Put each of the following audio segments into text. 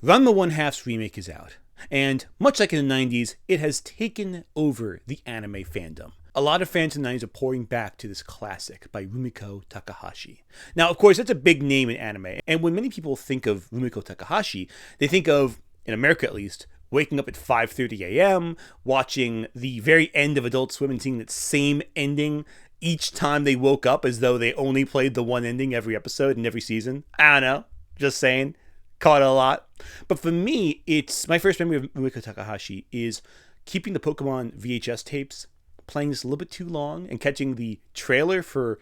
Ranma One Half's remake is out, and much like in the 90s, it has taken over the anime fandom. A lot of fans in the 90s are pouring back to this classic by Rumiko Takahashi. Now, of course, that's a big name in anime, and when many people think of Rumiko Takahashi, they think of, in America at least, waking up at 5:30 a.m., watching the very end of Adult Swim and seeing that same ending each time they woke up as though they only played the one ending every episode and every season. I don't know, just saying. Caught it a lot. But for me, it's my first memory of Rumiko Takahashi is keeping the Pokemon VHS tapes, playing this a little bit too long, and catching the trailer for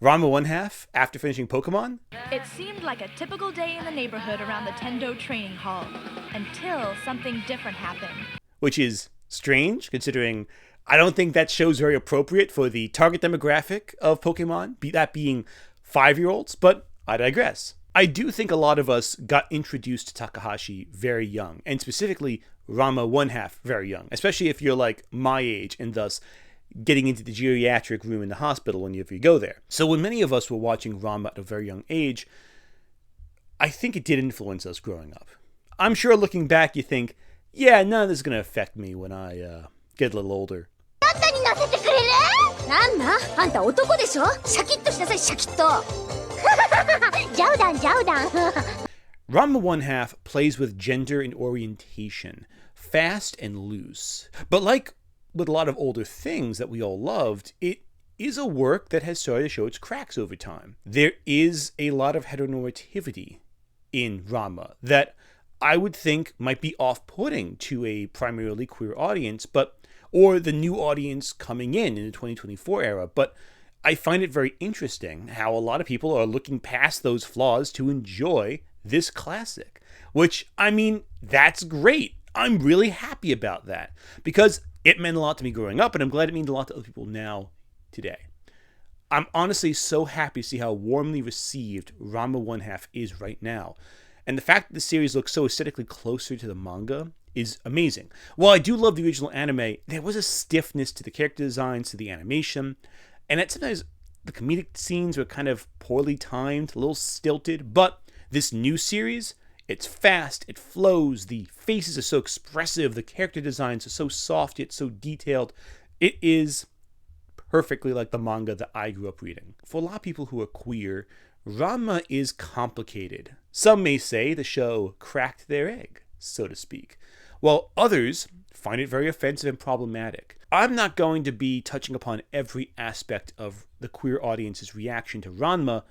Ranma One Half after finishing Pokemon. It seemed like a typical day in the neighborhood around the Tendo training hall, until something different happened. Which is strange, considering I don't think that show's very appropriate for the target demographic of Pokemon, that being 5-year-olds, but I digress. I do think a lot of us got introduced to Takahashi very young, and specifically Ranma One Half very young, especially if you're like my age and thus getting into the geriatric room in the hospital whenever you go there. So when many of us were watching Ranma at a very young age, I think it did influence us growing up. I'm sure looking back you think, yeah, none of this is going to affect me when I get a little older. Ranma One Half plays with gender and orientation, fast and loose. But like with a lot of older things that we all loved, it is a work that has started to show its cracks over time. There is a lot of heteronormativity in Ranma that I would think might be off-putting to a primarily queer audience, or the new audience coming in the 2024 era. But I find it very interesting how a lot of people are looking past those flaws to enjoy this classic. Which, I mean, that's great. I'm really happy about that because it meant a lot to me growing up, and I'm glad it means a lot to other people now, today. I'm honestly so happy to see how warmly received Ranma One Half is right now. And the fact that the series looks so aesthetically closer to the manga is amazing. While I do love the original anime, there was a stiffness to the character designs, to the animation, and that sometimes the comedic scenes were kind of poorly timed, a little stilted, but this new series, it's fast, it flows, the faces are so expressive, the character designs are so soft yet so detailed. It is perfectly like the manga that I grew up reading. For a lot of people who are queer, Ranma is complicated. Some may say the show cracked their egg, so to speak, while others find it very offensive and problematic. I'm not going to be touching upon every aspect of the queer audience's reaction to Ranma,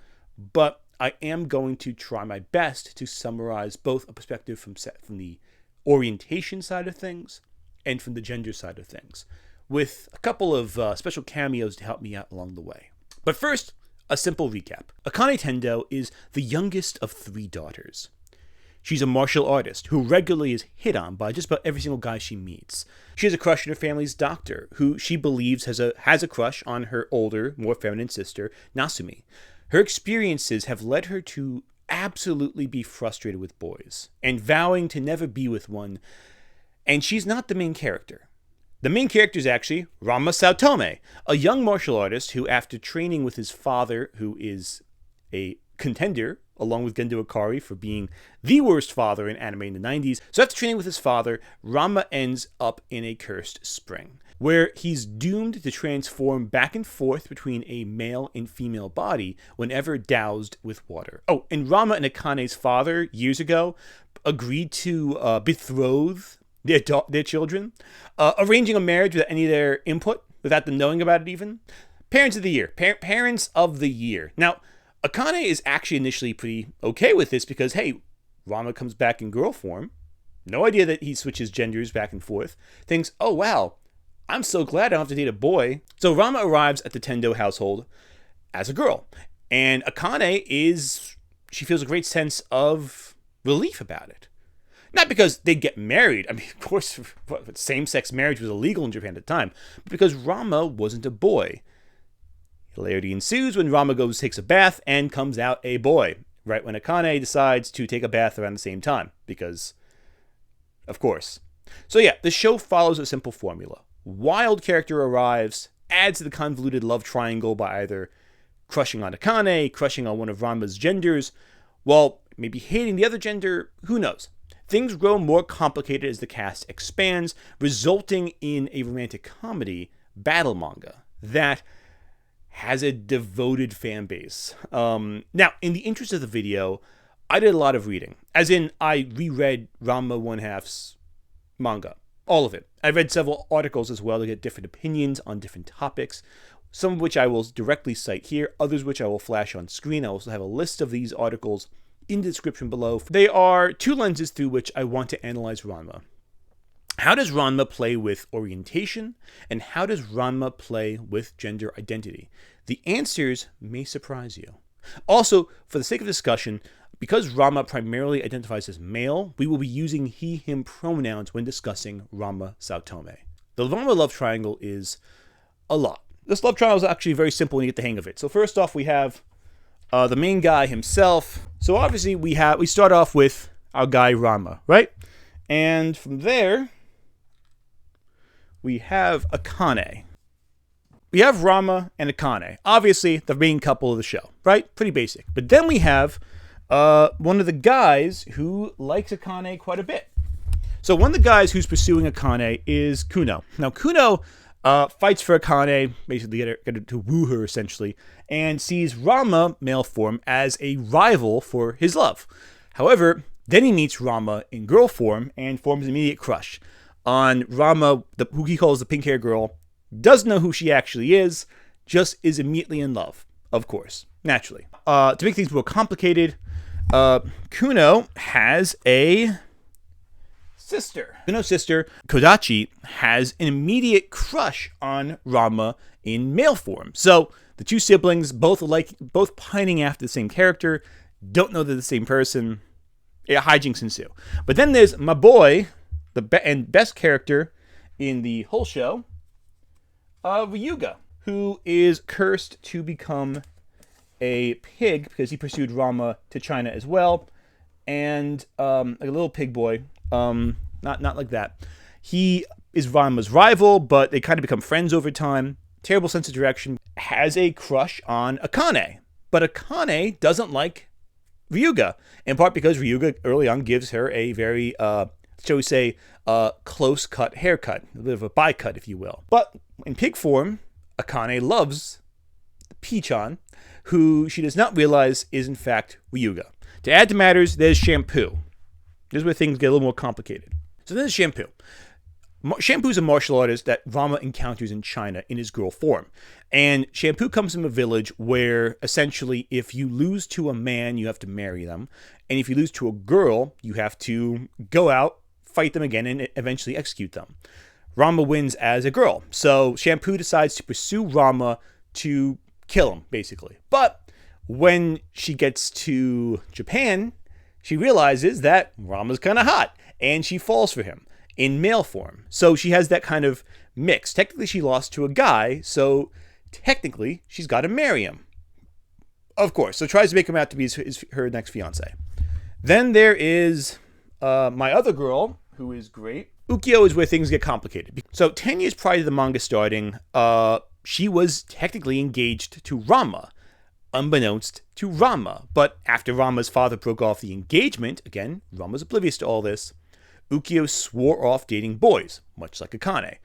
but I am going to try my best to summarize both a perspective from the orientation side of things and from the gender side of things, with a couple of special cameos to help me out along the way. But first, a simple recap. Akane Tendo is the youngest of 3 daughters. She's a martial artist who regularly is hit on by just about every single guy she meets. She has a crush on her family's doctor, who she believes has a crush on her older, more feminine sister, Nasumi. Her experiences have led her to absolutely be frustrated with boys, and vowing to never be with one, and she's not the main character. The main character is actually Ranma Saotome, a young martial artist who, after training with his father, who is a contender, along with Gendo Ikari, for being the worst father in anime in the 90s. So after training with his father, Ranma ends up in a cursed spring, where he's doomed to transform back and forth between a male and female body whenever doused with water. Oh, and Ranma and Akane's father, years ago, agreed to betroth their children, arranging a marriage without any of their input, without them knowing about it even. Parents of the year. Parents of the year. Now, Akane is actually initially pretty okay with this because, hey, Ranma comes back in girl form. No idea that he switches genders back and forth. Thinks, oh wow, I'm so glad I don't have to date a boy. So Ranma arrives at the Tendo household as a girl. And Akane she feels a great sense of relief about it. Not because they'd get married. I mean, of course, same-sex marriage was illegal in Japan at the time. But because Ranma wasn't a boy. Hilarity ensues when Ranma takes a bath and comes out a boy, right when Akane decides to take a bath around the same time, because, of course. So yeah, the show follows a simple formula. Wild character arrives, adds to the convoluted love triangle by either crushing on Akane, crushing on one of Ranma's genders, while maybe hating the other gender, who knows. things grow more complicated as the cast expands, resulting in a romantic comedy battle manga that has a devoted fan base. Now, in the interest of the video, I did a lot of reading. As in, I reread Ranma 1/2's manga. All of it. I read several articles as well to get different opinions on different topics, some of which I will directly cite here, others which I will flash on screen. I also have a list of these articles in the description below. They are two lenses through which I want to analyze Ranma. How does Ranma play with orientation, and how does Ranma play with gender identity? The answers may surprise you. Also, for the sake of discussion, because Ranma primarily identifies as male, we will be using he, him pronouns when discussing Ranma Saotome. The Ranma love triangle is a lot. This love triangle is actually very simple when you get the hang of it. So first off, we have the main guy himself. So obviously we start off with our guy Ranma, right? And from there, we have Akane. We have Ranma and Akane. Obviously, the main couple of the show, right? Pretty basic. But then we have one of the guys who likes Akane quite a bit. So one of the guys who's pursuing Akane is Kuno. Now, Kuno fights for Akane, basically get her to woo her, essentially, and sees Ranma, male form, as a rival for his love. However, then he meets Ranma in girl form and forms an immediate crush on Ranma, who he calls the pink-haired girl, doesn't know who she actually is, just is immediately in love, of course, naturally. To make things more complicated, Kuno has a sister. Kuno's sister, Kodachi, has an immediate crush on Ranma in male form. So the two siblings, both pining after the same character, don't know they're the same person. Yeah, hijinks ensue. But then there's my boy, the best character in the whole show, Ryuga, who is cursed to become a pig because he pursued Ranma to China as well, and like a little pig boy, not like that. He is Ranma's rival, but they kind of become friends over time. Terrible sense of direction. Has a crush on Akane, but Akane doesn't like Ryuga, in part because Ryuga early on gives her a very shall we say, close-cut haircut, a bit of a bi-cut, if you will. But in pig form, Akane loves Pichan, who she does not realize is in fact Ryuga. To add to matters, there's Shampoo. This is where things get a little more complicated. So there's Shampoo. Shampoo's a martial artist that Ranma encounters in China in his girl form. And Shampoo comes from a village where essentially if you lose to a man, you have to marry them. And if you lose to a girl, you have to go out, fight them again, and eventually execute them. Ranma wins as a girl. So Shampoo decides to pursue Ranma to kill him, basically. But when she gets to Japan, she realizes that Ranma's kind of hot, and she falls for him in male form. So she has that kind of mix. Technically, she lost to a guy, so technically, she's got to marry him. Of course. So tries to make him out to be her next fiance. Then there is my other girl, who is great. Ukyo is where things get complicated. So 10 years prior to the manga starting, she was technically engaged to Ranma, unbeknownst to Ranma. But after Ranma's father broke off the engagement, again, Ranma's oblivious to all this, Ukyo swore off dating boys, much like Akane,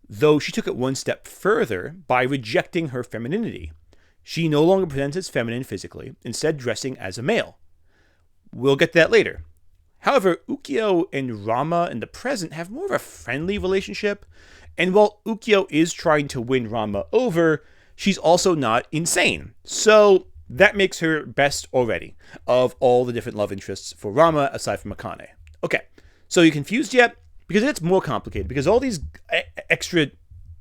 though she took it one step further by rejecting her femininity. She no longer presents as feminine physically, instead dressing as a male. We'll get to that later. However, Ukyo and Ranma in the present have more of a friendly relationship, and while Ukyo is trying to win Ranma over, she's also not insane. So that makes her best already of all the different love interests for Ranma aside from Akane. Okay. So you confused yet? Because it's more complicated. Because all these extra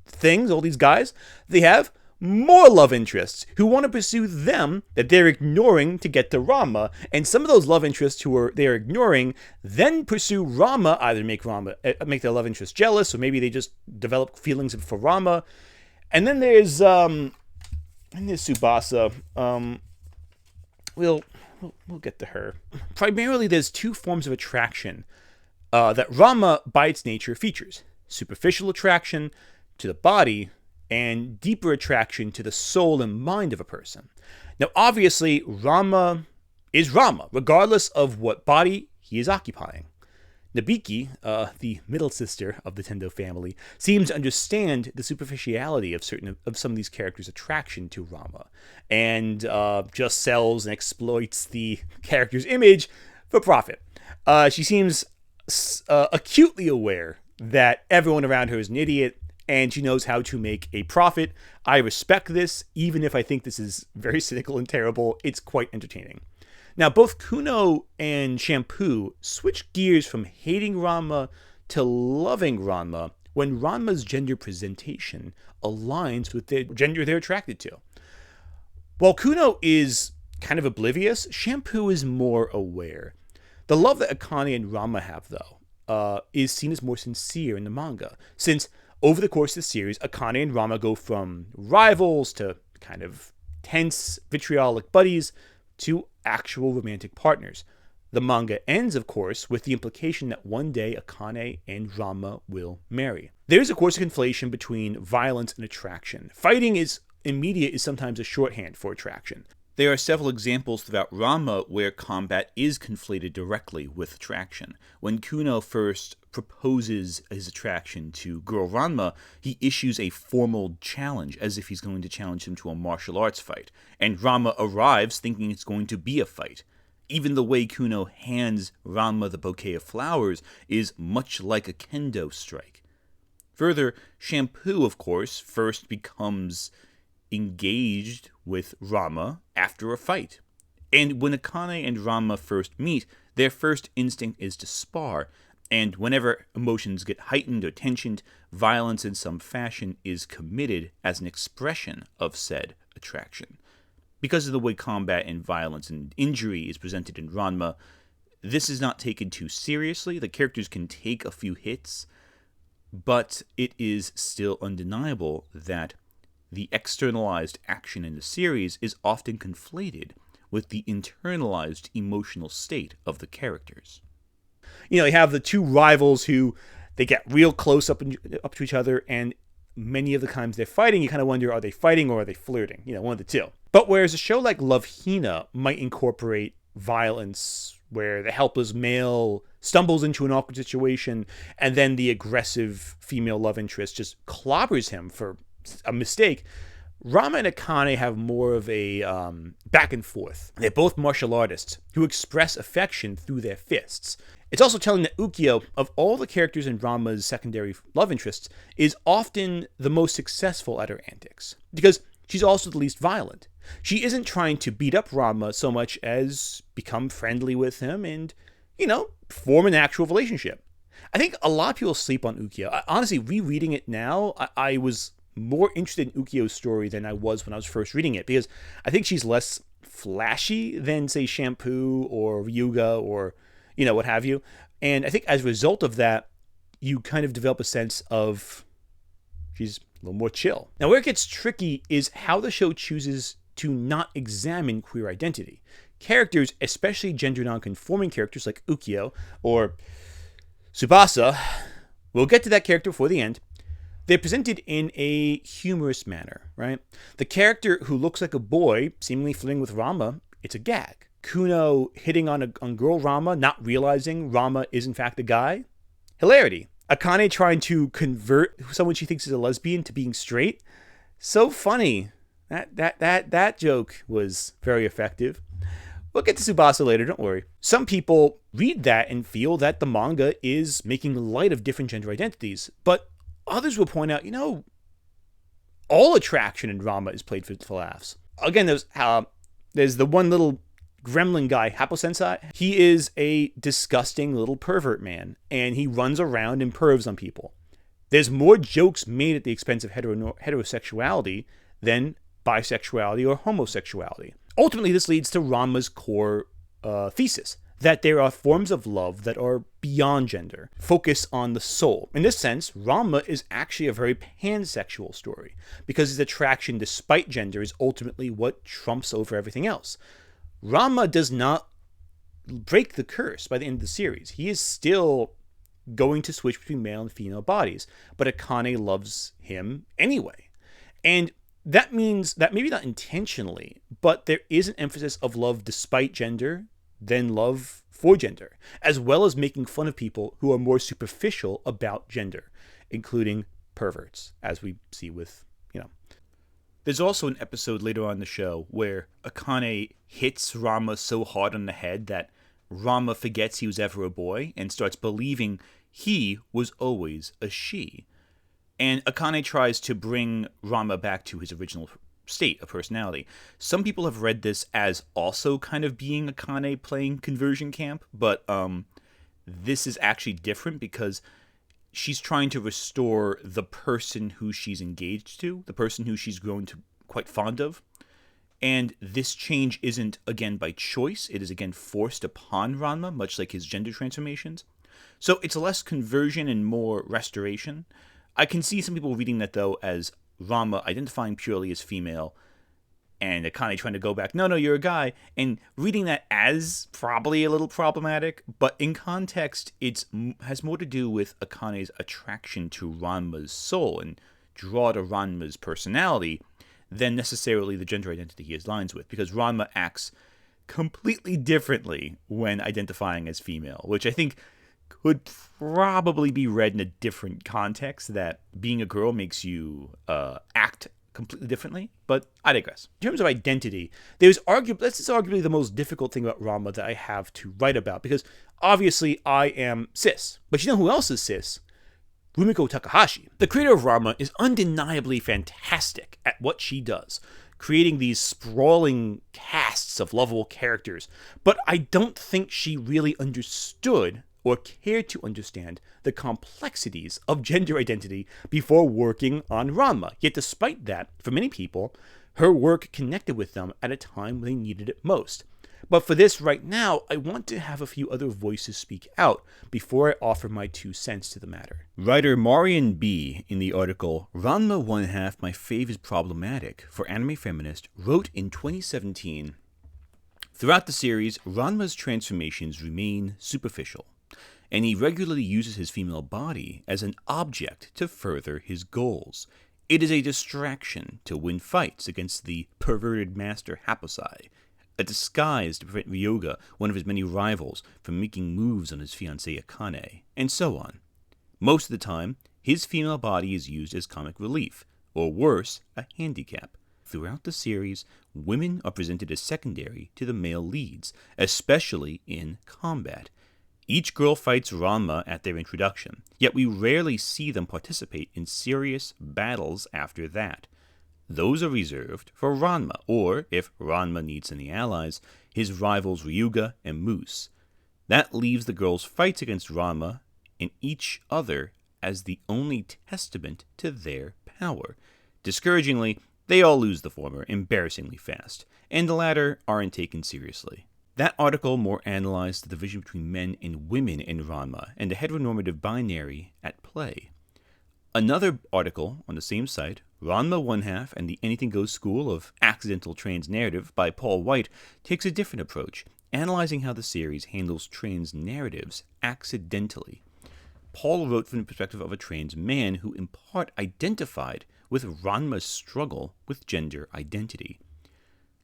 things, all these guys, they have more love interests who want to pursue them that they're ignoring to get to Ranma. And some of those love interests they're ignoring then pursue Ranma, either make their love interest jealous, or maybe they just develop feelings for Ranma. And then there's Tsubasa. We'll get to her. Primarily, there's two forms of attraction that Ranma, by its nature, features. Superficial attraction to the body, and deeper attraction to the soul and mind of a person. Now, obviously, Ranma is Ranma, regardless of what body he is occupying. Nabiki, the middle sister of the Tendo family, seems to understand the superficiality of some of these characters' attraction to Ranma, and just sells and exploits the character's image for profit. She seems acutely aware that everyone around her is an idiot, and she knows how to make a profit. I respect this, even if I think this is very cynical and terrible. It's quite entertaining. Now, both Kuno and Shampoo switch gears from hating Ranma to loving Ranma when Ranma's gender presentation aligns with the gender they're attracted to. While Kuno is kind of oblivious, Shampoo is more aware. The love that Akane and Ranma have, though, is seen as more sincere in the manga, since over the course of the series, Akane and Ranma go from rivals to kind of tense, vitriolic buddies to actual romantic partners. The manga ends, of course, with the implication that one day Akane and Ranma will marry. There's, of course, a conflation between violence and attraction. Fighting in media is sometimes a shorthand for attraction. There are several examples throughout Ranma where combat is conflated directly with attraction. When Kuno first proposes his attraction to girl Ranma, he issues a formal challenge, as if he's going to challenge him to a martial arts fight, and Ranma arrives thinking it's going to be a fight. Even the way Kuno hands Ranma the bouquet of flowers is much like a kendo strike. Further, Shampoo, of course, first becomes engaged with Ranma after a fight. And when Akane and Ranma first meet, their first instinct is to spar, and whenever emotions get heightened or tensioned, violence in some fashion is committed as an expression of said attraction. Because of the way combat and violence and injury is presented in Ranma, this is not taken too seriously. The characters can take a few hits, but it is still undeniable that the externalized action in the series is often conflated with the internalized emotional state of the characters. You have the two rivals who they get real close up to each other, and many of the times they're fighting, you kind of wonder, are they fighting or are they flirting? One of the two. But whereas a show like Love Hina might incorporate violence where the helpless male stumbles into an awkward situation and then the aggressive female love interest just clobbers him for a mistake, Ranma and Akane have more of a back and forth. They're both martial artists who express affection through their fists. It's also telling that Ukyo, of all the characters in Ranma's secondary love interests, is often the most successful at her antics, because she's also the least violent. She isn't trying to beat up Ranma so much as become friendly with him and, form an actual relationship. I think a lot of people sleep on Ukyo. Honestly, rereading it now, I was more interested in Ukyo's story than I was when I was first reading it, because I think she's less flashy than, say, Shampoo or Ryuga or, what have you. And I think as a result of that, you kind of develop a sense of she's a little more chill. Now, where it gets tricky is how the show chooses to not examine queer identity. Characters, especially gender non-conforming characters like Ukyo or Tsubasa, we'll get to that character before the end, they're presented in a humorous manner, right? The character who looks like a boy, seemingly flirting with Ranma, it's a gag. Kuno hitting on girl Ranma, not realizing Ranma is in fact a guy, hilarity. Akane trying to convert someone she thinks is a lesbian to being straight, so funny. That joke was very effective. We'll get to Tsubasa later, don't worry. Some people read that and feel that the manga is making light of different gender identities, but others will point out, all attraction in Ranma is played for laughs. Again, there's the one little gremlin guy, Happo-sensei. He is a disgusting little pervert man, and he runs around and pervs on people. There's more jokes made at the expense of heterosexuality than bisexuality or homosexuality. Ultimately, this leads to Ranma's core thesis, that there are forms of love that are beyond gender, focus on the soul. In this sense, Ranma is actually a very pansexual story, because his attraction despite gender is ultimately what trumps over everything else. Ranma does not break the curse by the end of the series. He is still going to switch between male and female bodies, but Akane loves him anyway. And that means that maybe not intentionally, but there is an emphasis of love despite gender, then love for gender, as well as making fun of people who are more superficial about gender, including perverts, as we see with, There's also an episode later on in the show where Akane hits Ranma so hard on the head that Ranma forgets he was ever a boy and starts believing he was always a she. And Akane tries to bring Ranma back to his original state of personality. Some people have read this as also kind of being Akane playing conversion camp, but this is actually different because she's trying to restore the person who she's engaged to, the person who she's grown to quite fond of. And this change isn't, again, by choice. It is, again, forced upon Ranma, much like his gender transformations. So it's less conversion and more restoration. I can see some people reading that, though, as Ranma identifying purely as female and Akane trying to go back, no, you're a guy, and reading that as probably a little problematic, but in context, it has more to do with Akane's attraction to Ranma's soul and draw to Ranma's personality than necessarily the gender identity he aligns with, because Ranma acts completely differently when identifying as female, which I think could probably be read in a different context, that being a girl makes you act completely differently, but I digress. In terms of identity, this is arguably the most difficult thing about Ranma that I have to write about, because obviously I am cis, but you know who else is cis? Rumiko Takahashi. The creator of Ranma is undeniably fantastic at what she does, creating these sprawling casts of lovable characters, but I don't think she really understood or cared to understand the complexities of gender identity before working on Ranma. Yet despite that, for many people, her work connected with them at a time when they needed it most. But for this right now, I want to have a few other voices speak out before I offer my 2 cents to the matter. Writer Marian B. in the article Ranma 1/2 My Fave is Problematic for Anime Feminist wrote in 2017, throughout the series, Ranma's transformations remain superficial, and he regularly uses his female body as an object to further his goals. It is a distraction to win fights against the perverted master Happosai, a disguise to prevent Ryoga, one of his many rivals, from making moves on his fiancée Akane, and so on. Most of the time, his female body is used as comic relief, or worse, a handicap. Throughout the series, women are presented as secondary to the male leads, especially in combat. Each girl fights Ranma at their introduction, yet we rarely see them participate in serious battles after that. Those are reserved for Ranma, or, if Ranma needs any allies, his rivals Ryuga and Moose. That leaves the girls' fights against Ranma and each other as the only testament to their power. Discouragingly, they all lose the former embarrassingly fast, and the latter aren't taken seriously. That article more analyzed the division between men and women in Ranma and the heteronormative binary at play. Another article on the same site, Ranma 1/2 and the Anything Goes School of Accidental Trans Narrative by Paul White, takes a different approach, analyzing how the series handles trans narratives accidentally. Paul wrote from the perspective of a trans man who in part identified with Ranma's struggle with gender identity.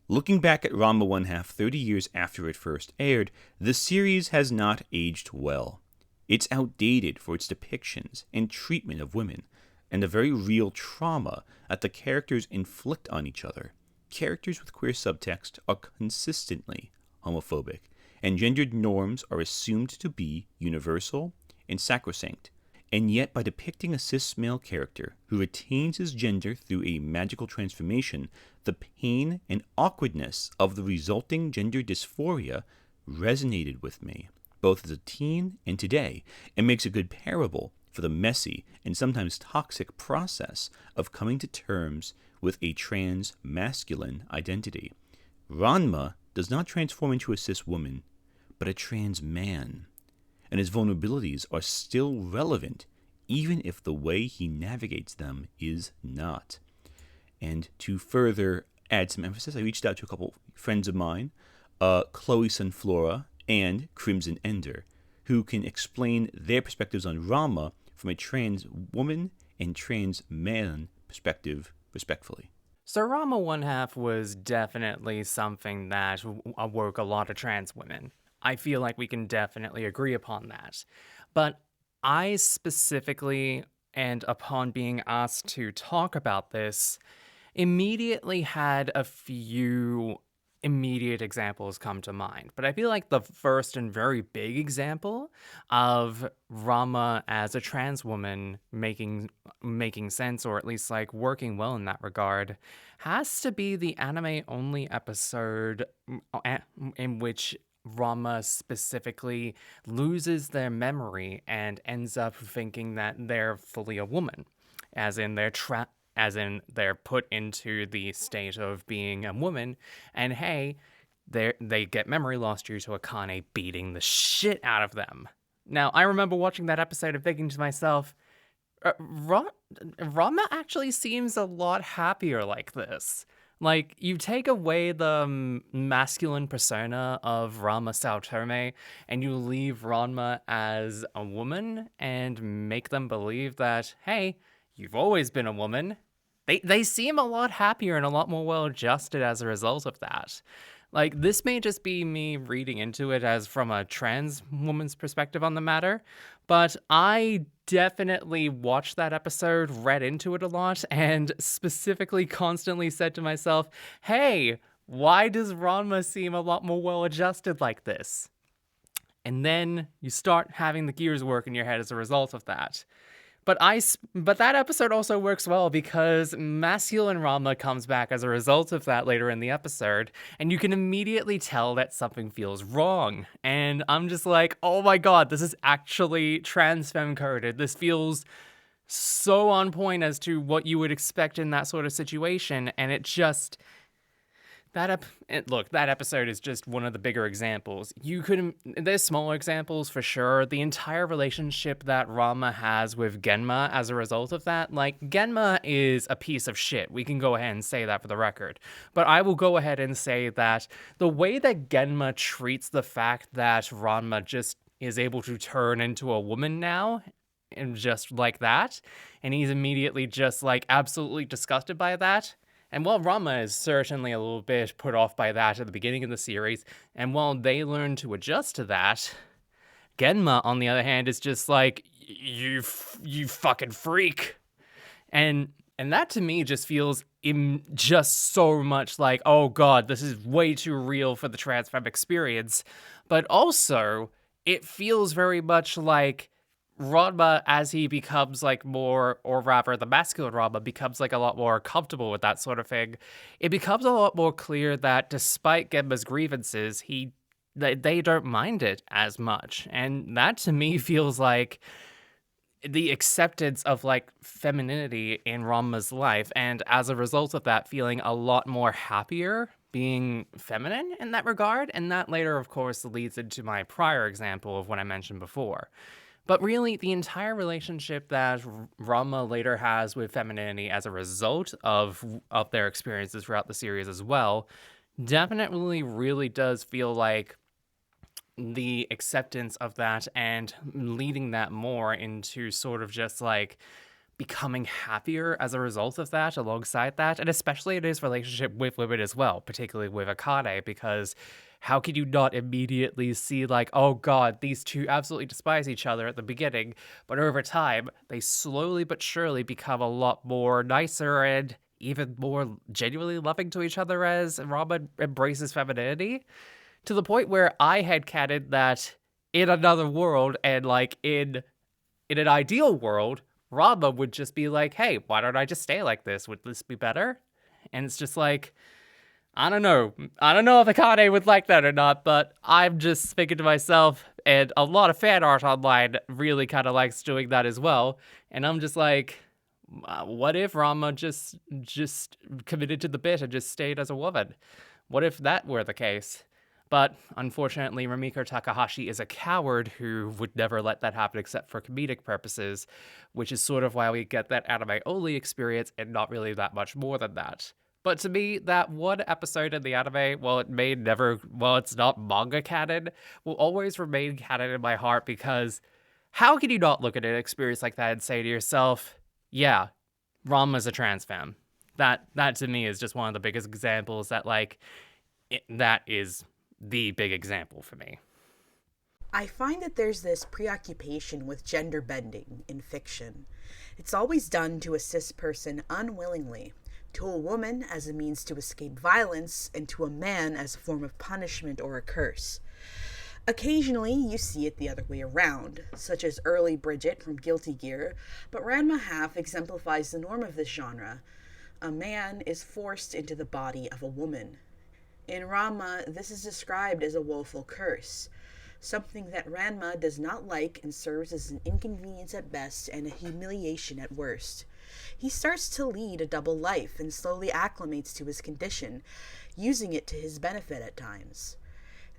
Looking back at Ranma 1/2 30 years after it first aired, the series has not aged well. It's outdated for its depictions and treatment of women, and the very real trauma that the characters inflict on each other. Characters with queer subtext are consistently homophobic, and gendered norms are assumed to be universal and sacrosanct. And yet, by depicting a cis male character who retains his gender through a magical transformation, the pain and awkwardness of the resulting gender dysphoria resonated with me, both as a teen and today, and makes a good parable for the messy and sometimes toxic process of coming to terms with a trans masculine identity. Ranma does not transform into a cis woman, but a trans man, and his vulnerabilities are still relevant, even if the way he navigates them is not. And to further add some emphasis, I reached out to a couple friends of mine, Chloe Sunflora and Crimson Ender, who can explain their perspectives on Ranma from a trans woman and trans man perspective, respectfully. So Ranma 1/2 was definitely something that awoke a lot of trans women. I feel like we can definitely agree upon that. But I specifically, and upon being asked to talk about this, immediately had a few immediate examples come to mind. But I feel like the first and very big example of Rama as a trans woman making sense, or at least like working well in that regard, has to be the anime only episode in which Rama specifically loses their memory and ends up thinking that they're fully a woman, as in they're put into the state of being a woman, and hey, they get memory loss due to Akane beating the shit out of them. Now, I remember watching that episode and thinking to myself, Rama actually seems a lot happier like this. Like, you take away the masculine persona of Rama Saotome, and you leave Ranma as a woman and make them believe that, hey, you've always been a woman. They seem a lot happier and a lot more well adjusted as a result of that. Like, this may just be me reading into it as from a trans woman's perspective on the matter, but I definitely watched that episode, read into it a lot, and specifically constantly said to myself, hey, why does Ranma seem a lot more well adjusted like this? And then you start having the gears work in your head as a result of that. But that episode also works well because masculine Rama comes back as a result of that later in the episode, and you can immediately tell that something feels wrong. And I'm just like, oh my god, this is actually trans femme coded. This feels so on point as to what you would expect in that sort of situation, and it just... That episode is just one of the bigger examples. There's smaller examples for sure. The entire relationship that Rama has with Genma as a result of that, like, Genma is a piece of shit. We can go ahead and say that for the record. But I will go ahead and say that the way that Genma treats the fact that Ranma just is able to turn into a woman now, and just like that, and he's immediately just, like, absolutely disgusted by that. And while Rama is certainly a little bit put off by that at the beginning of the series, and while they learn to adjust to that, Genma, on the other hand, is just like, you fucking freak. And that to me just feels just so much like, oh god, this is way too real for the trans femme experience. But also, it feels very much like Ranma, as he becomes like more, or rather the masculine Ranma becomes like a lot more comfortable with that sort of thing, it becomes a lot more clear that despite Genma's grievances, they don't mind it as much. And that to me feels like the acceptance of like femininity in Ranma's life, and as a result of that, feeling a lot more happier being feminine in that regard. And that later, of course, leads into my prior example of what I mentioned before. But really, the entire relationship that Ranma later has with femininity as a result of their experiences throughout the series as well, definitely really does feel like the acceptance of that and leading that more into sort of just like becoming happier as a result of that alongside that, and especially in his relationship with women as well, particularly with Akane, because how could you not immediately see like, oh god, these two absolutely despise each other at the beginning, but over time, they slowly but surely become a lot more nicer and even more genuinely loving to each other as Rama embraces femininity, to the point where I had headcanon that in another world, and like in an ideal world, Rama would just be like, hey, why don't I just stay like this? Would this be better? And it's just like, I don't know. I don't know if Akane would like that or not, but I'm just thinking to myself, and a lot of fan art online really kind of likes doing that as well. And I'm just like, what if Rama just committed to the bit and just stayed as a woman? What if that were the case? But unfortunately, Rumiko Takahashi is a coward who would never let that happen except for comedic purposes, which is sort of why we get that anime-only experience and not really that much more than that. But to me, that one episode in the anime, while it's not manga canon, will always remain canon in my heart, because how can you not look at an experience like that and say to yourself, yeah, Ranma's a trans femme? That to me is just one of the biggest examples that, like, that is the big example for me. I find that there's this preoccupation with gender bending in fiction. It's always done to a cis person unwillingly, to a woman as a means to escape violence, and to a man as a form of punishment or a curse. Occasionally, you see it the other way around, such as early Bridget from Guilty Gear, but Ranma half exemplifies the norm of this genre. A man is forced into the body of a woman. In Ranma, this is described as a woeful curse, something that Ranma does not like and serves as an inconvenience at best and a humiliation at worst. He starts to lead a double life and slowly acclimates to his condition, using it to his benefit at times.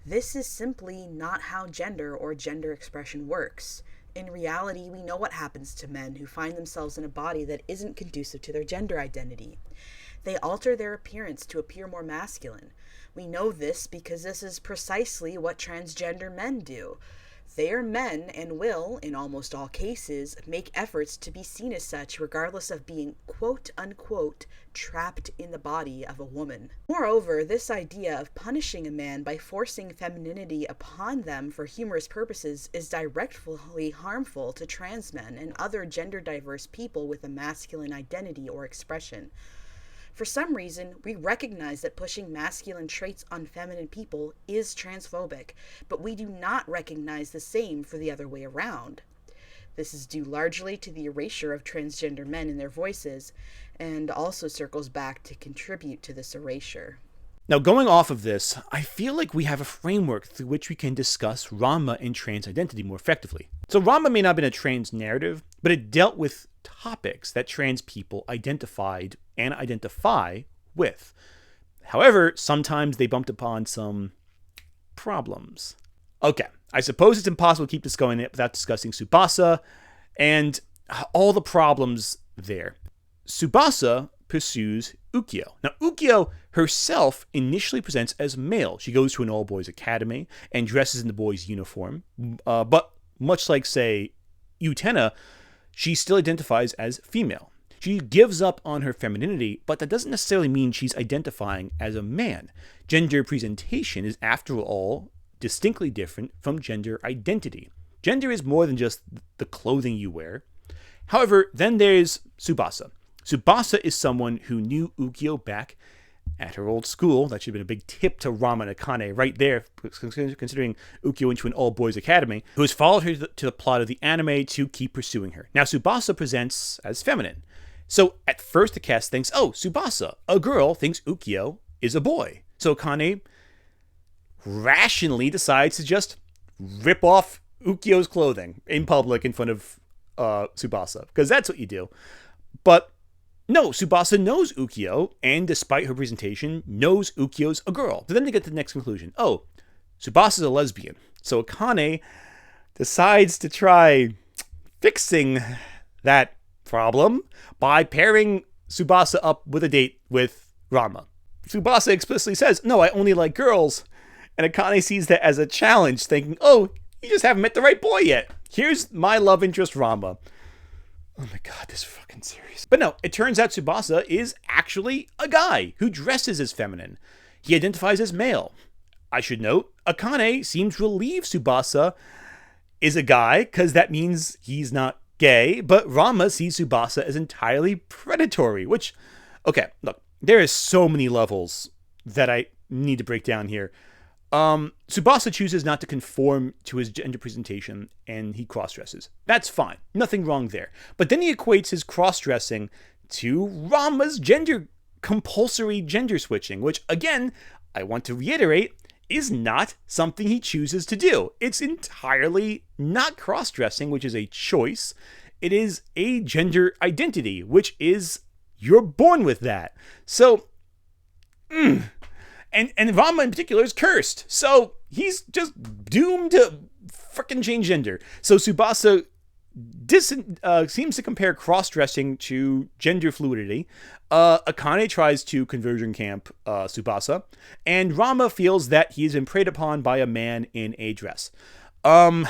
This is simply not how gender or gender expression works. In reality, we know what happens to men who find themselves in a body that isn't conducive to their gender identity. They alter their appearance to appear more masculine. We know this because this is precisely what transgender men do. They are men and will, in almost all cases, make efforts to be seen as such regardless of being quote-unquote trapped in the body of a woman. Moreover, this idea of punishing a man by forcing femininity upon them for humorous purposes is directly harmful to trans men and other gender-diverse people with a masculine identity or expression. For some reason, we recognize that pushing masculine traits on feminine people is transphobic, but we do not recognize the same for the other way around. This is due largely to the erasure of transgender men in their voices, and also circles back to contribute to this erasure. Now, going off of this, I feel like we have a framework through which we can discuss Ranma and trans identity more effectively. So Ranma may not have been a trans narrative, but it dealt with topics that trans people identified and identify with. However, sometimes they bumped upon some problems. Okay, I suppose it's impossible to keep this going without discussing Tsubasa and all the problems there. Tsubasa pursues Ukyo. Now, Ukyo herself initially presents as male. She goes to an all-boys academy and dresses in the boys' uniform. But much like, say, Utena, she still identifies as female. She gives up on her femininity, but that doesn't necessarily mean she's identifying as a man. Gender presentation is, after all, distinctly different from gender identity. Gender is more than just the clothing you wear. However, then there's Tsubasa. Tsubasa is someone who knew Ukyo back at her old school. That should have been a big tip to Ranma and Akane right there, considering Ukyo went to an all-boys academy, who has followed her to the plot of the anime to keep pursuing her. Now, Tsubasa presents as feminine. So, at first the cast thinks, oh, Tsubasa, a girl, thinks Ukyo is a boy. So Akane rationally decides to just rip off Ukyo's clothing in public in front of Tsubasa, because that's what you do. But no, Tsubasa knows Ukyo, and despite her presentation, knows Ukyo's a girl. So then they get to the next conclusion. Oh, Tsubasa's a lesbian. So Akane decides to try fixing that problem by pairing Tsubasa up with a date with Ranma. Tsubasa explicitly says, no, I only like girls. And Akane sees that as a challenge, thinking, oh, you just haven't met the right boy yet. Here's my love interest, Ranma. Oh my god, this fucking series. But no, it turns out Tsubasa is actually a guy who dresses as feminine. He identifies as male. I should note, Akane seems relieved Tsubasa is a guy, because that means he's not gay, but Ranma sees Tsubasa as entirely predatory, which, okay, look, there is so many levels that I need to break down here. Tsubasa chooses not to conform to his gender presentation, and he cross-dresses. That's fine. Nothing wrong there. But then he equates his cross-dressing to Ranma's compulsory gender switching, which, again, I want to reiterate, is not something he chooses to do. It's entirely not cross-dressing, which is a choice. It is a gender identity, which is, you're born with that. So, And Ranma in particular is cursed. So he's just doomed to frickin' change gender. So Tsubasa seems to compare cross-dressing to gender fluidity. Akane tries to conversion camp Tsubasa. And Ranma feels that he's been preyed upon by a man in a dress. Yeah,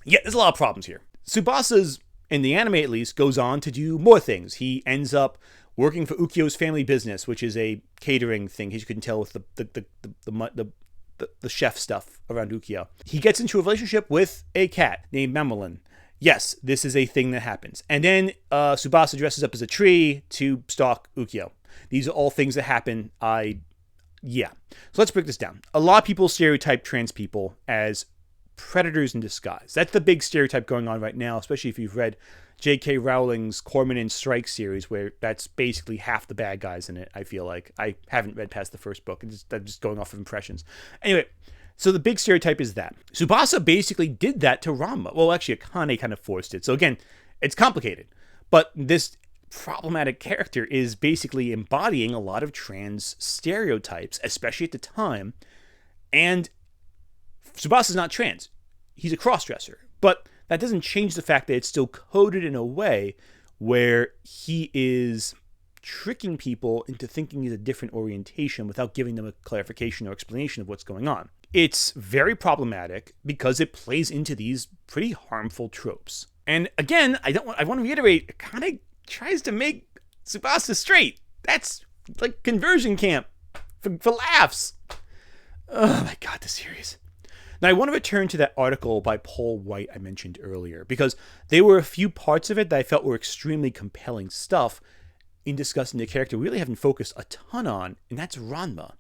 there's a lot of problems here. Tsubasa's, in the anime at least, goes on to do more things. He ends up working for Ukyo's family business, which is a catering thing, as you can tell with the the chef stuff around Ukiyo. He gets into a relationship with a cat named Mamelin. Yes, this is a thing that happens. And then Tsubasa dresses up as a tree to stalk Ukiyo. These are all things that happen. Yeah. So let's break this down. A lot of people stereotype trans people as predators in disguise. That's the big stereotype going on right now, especially if you've read J.K. Rowling's Corman and Strike series, where that's basically half the bad guys in it, I feel like. I haven't read past the first book. I'm just going off of impressions. Anyway, so the big stereotype is that. Tsubasa basically did that to Ranma. Well, actually, Akane kind of forced it. So again, it's complicated. But this problematic character is basically embodying a lot of trans stereotypes, especially at the time. And Tsubasa's not trans. He's a crossdresser. But that doesn't change the fact that it's still coded in a way where he is tricking people into thinking he's a different orientation without giving them a clarification or explanation of what's going on. It's very problematic because it plays into these pretty harmful tropes. And again, I want to reiterate, it kind of tries to make Tsubasa straight. That's like conversion camp for laughs. Oh my god, the series. Now, I want to return to that article by Paul White I mentioned earlier, because there were a few parts of it that I felt were extremely compelling stuff in discussing the character we really haven't focused a ton on, and that's Ranma.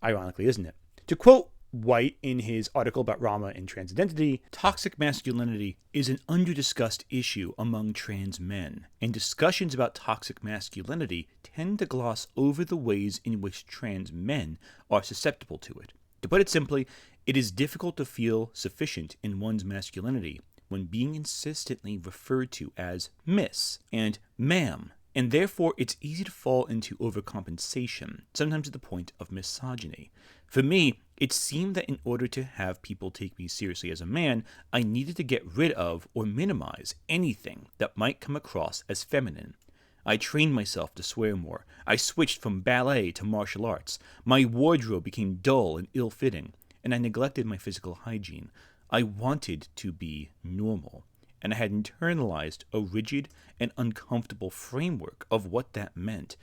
Ironically, isn't it? To quote White in his article about Ranma and trans identity, toxic masculinity is an under-discussed issue among trans men, and discussions about toxic masculinity tend to gloss over the ways in which trans men are susceptible to it. To put it simply, it is difficult to feel sufficient in one's masculinity when being insistently referred to as Miss and Ma'am, and therefore it's easy to fall into overcompensation, sometimes to the point of misogyny. For me, it seemed that in order to have people take me seriously as a man, I needed to get rid of or minimize anything that might come across as feminine. I trained myself to swear more. I switched from ballet to martial arts. My wardrobe became dull and ill-fitting, and I neglected my physical hygiene. I wanted to be normal, and I had internalized a rigid and uncomfortable framework of what that meant.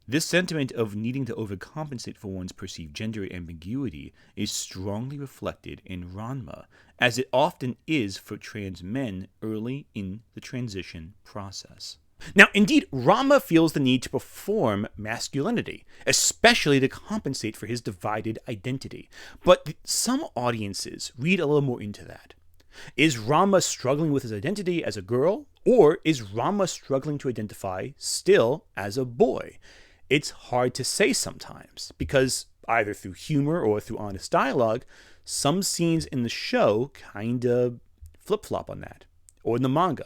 This sentiment of needing to overcompensate for one's perceived gender ambiguity is strongly reflected in Ranma, as it often is for trans men early in the transition process. Now, indeed, Ranma feels the need to perform masculinity, especially to compensate for his divided identity. But some audiences read a little more into that. Is Ranma struggling with his identity as a girl, or is Ranma struggling to identify still as a boy? It's hard to say sometimes, because either through humor or through honest dialogue, some scenes in the show kind of flip-flop on that, or in the manga.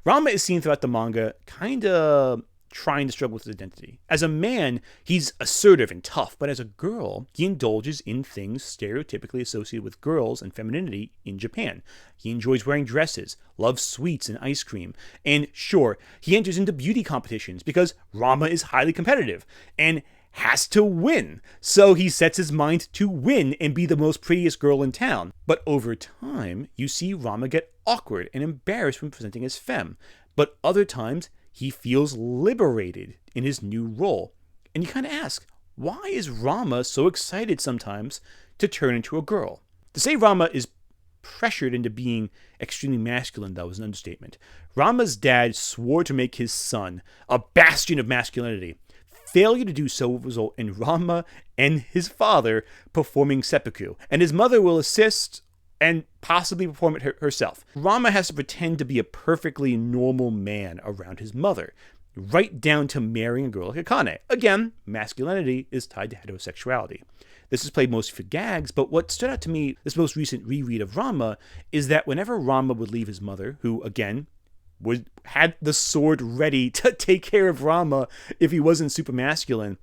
Ranma is seen throughout the manga kind of trying to struggle with his identity. As a man, he's assertive and tough, but as a girl, he indulges in things stereotypically associated with girls and femininity in Japan. He enjoys wearing dresses, loves sweets and ice cream, and sure, he enters into beauty competitions because Ranma is highly competitive and has to win. So he sets his mind to win and be the most prettiest girl in town. But over time, you see Ranma get awkward and embarrassed when presenting as femme. But other times, he feels liberated in his new role. And you kind of ask, why is Ranma so excited sometimes to turn into a girl? To say Ranma is pressured into being extremely masculine, though, is an understatement. Ranma's dad swore to make his son a bastion of masculinity. Failure to do so will result in Ranma and his father performing seppuku, and his mother will assist and possibly perform it herself. Ranma has to pretend to be a perfectly normal man around his mother, right down to marrying a girl like Akane. Again, masculinity is tied to heterosexuality. This is played mostly for gags, but what stood out to me this most recent reread of Ranma is that whenever Ranma would leave his mother, who, again, had the sword ready to take care of Ranma if he wasn't super masculine,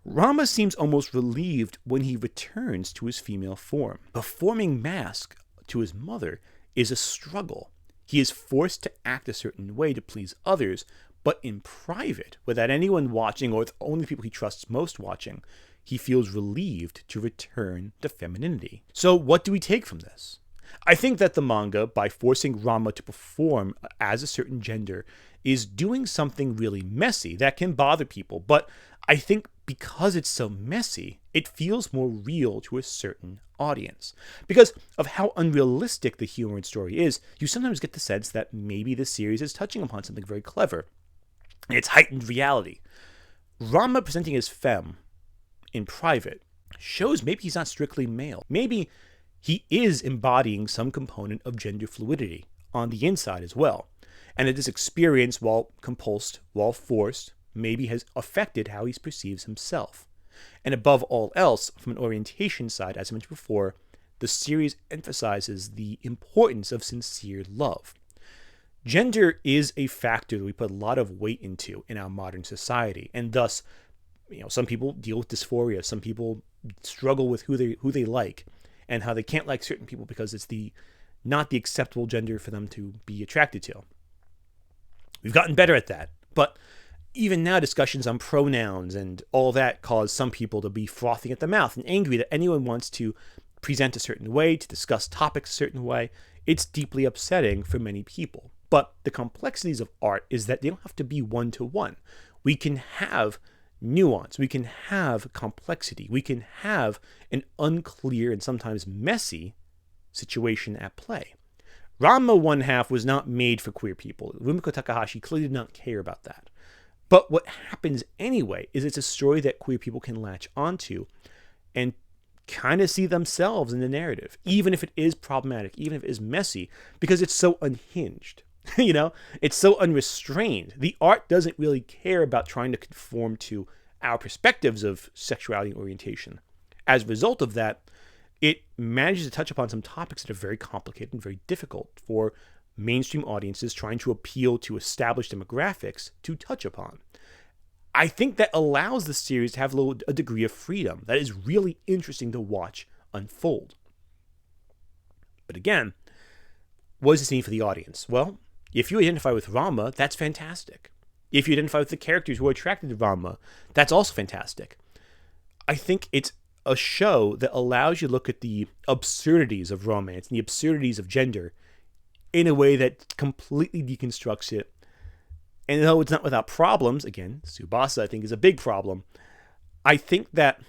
Ranma seems almost relieved when he returns to his female form. Performing mask to his mother is a struggle. He is forced to act a certain way to please others, but in private, without anyone watching or with only people he trusts most watching, he feels relieved to return to femininity. So what do we take from this? I think that the manga, by forcing Ranma to perform as a certain gender, is doing something really messy that can bother people, but I think because it's so messy, it feels more real to a certain audience. Because of how unrealistic the humor and story is, you sometimes get the sense that maybe the series is touching upon something very clever. It's heightened reality. Ranma presenting as femme in private shows maybe he's not strictly male. Maybe he is embodying some component of gender fluidity on the inside as well. And that this experience, while compulsed, while forced, maybe has affected how he perceives himself. And above all else, from an orientation side, as I mentioned before, the series emphasizes the importance of sincere love. Gender is a factor that we put a lot of weight into in our modern society, and thus, some people deal with dysphoria, some people struggle with who they like, and how they can't like certain people because it's not the acceptable gender for them to be attracted to. We've gotten better at that, but even now discussions on pronouns and all that cause some people to be frothing at the mouth and angry that anyone wants to present a certain way, to discuss topics a certain way. It's deeply upsetting for many people. But the complexities of art is that they don't have to be one-to-one. We can have nuance. We can have complexity. We can have an unclear and sometimes messy situation at play. Ranma 1/2 was not made for queer people. Rumiko Takahashi clearly did not care about that. But what happens anyway is it's a story that queer people can latch onto and kind of see themselves in the narrative, even if it is problematic, even if it is messy, because it's so unhinged. It's so unrestrained. The art doesn't really care about trying to conform to our perspectives of sexuality and orientation. As a result of that, it manages to touch upon some topics that are very complicated and very difficult for mainstream audiences trying to appeal to established demographics to touch upon. I think that allows the series to have a degree of freedom that is really interesting to watch unfold. But again, what does this mean for the audience? Well, if you identify with Ranma, that's fantastic. If you identify with the characters who are attracted to Ranma, that's also fantastic. I think it's a show that allows you to look at the absurdities of romance and the absurdities of gender in a way that completely deconstructs it. And though it's not without problems, again, Tsubasa I think is a big problem, I think that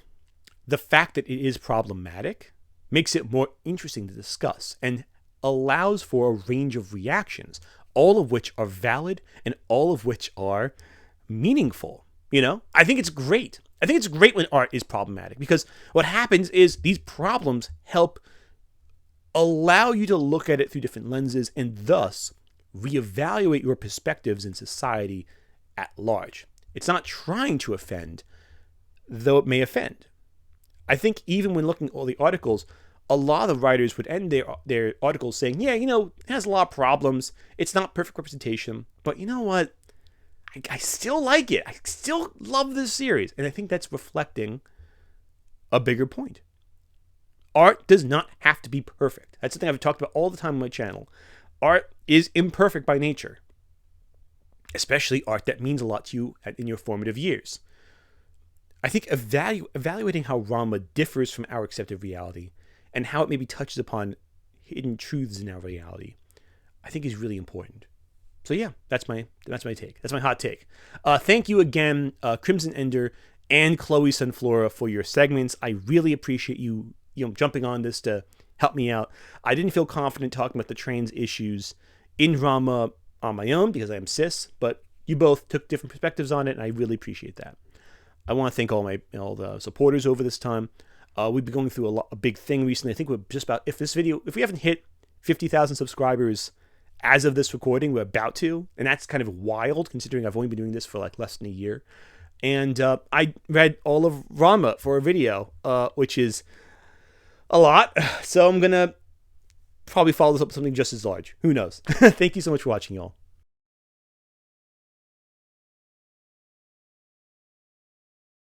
the fact that it is problematic makes it more interesting to discuss and allows for a range of reactions, all of which are valid and all of which are meaningful. I think it's great. I think it's great when art is problematic, because what happens is these problems help allow you to look at it through different lenses and thus reevaluate your perspectives in society at large. It's not trying to offend, though it may offend. I think even when looking at all the articles, a lot of writers would end their articles saying, yeah, it has a lot of problems. It's not perfect representation, but you know what? I still like it. I still love this series. And I think that's reflecting a bigger point. Art does not have to be perfect. That's something I've talked about all the time on my channel. Art is imperfect by nature, especially art that means a lot to you in your formative years. I think evaluating how Ranma differs from our accepted reality and how it maybe touches upon hidden truths in our reality, I think is really important. So yeah, that's my take. That's my hot take. Thank you again, Crimson Ender and Chloe Sunflora, for your segments. I really appreciate you jumping on this to help me out. I didn't feel confident talking about the trans issues in Ranma on my own because I am cis, but you both took different perspectives on it, and I really appreciate that. I want to thank all the supporters over this time. We've been going through a big thing recently. I think we're just about, if we haven't hit 50,000 subscribers as of this recording, we're about to, and that's kind of wild considering I've only been doing this for like less than a year. And I read all of Ranma for a video, which is a lot. So I'm going to probably follow this up with something just as large. Who knows? Thank you so much for watching, y'all.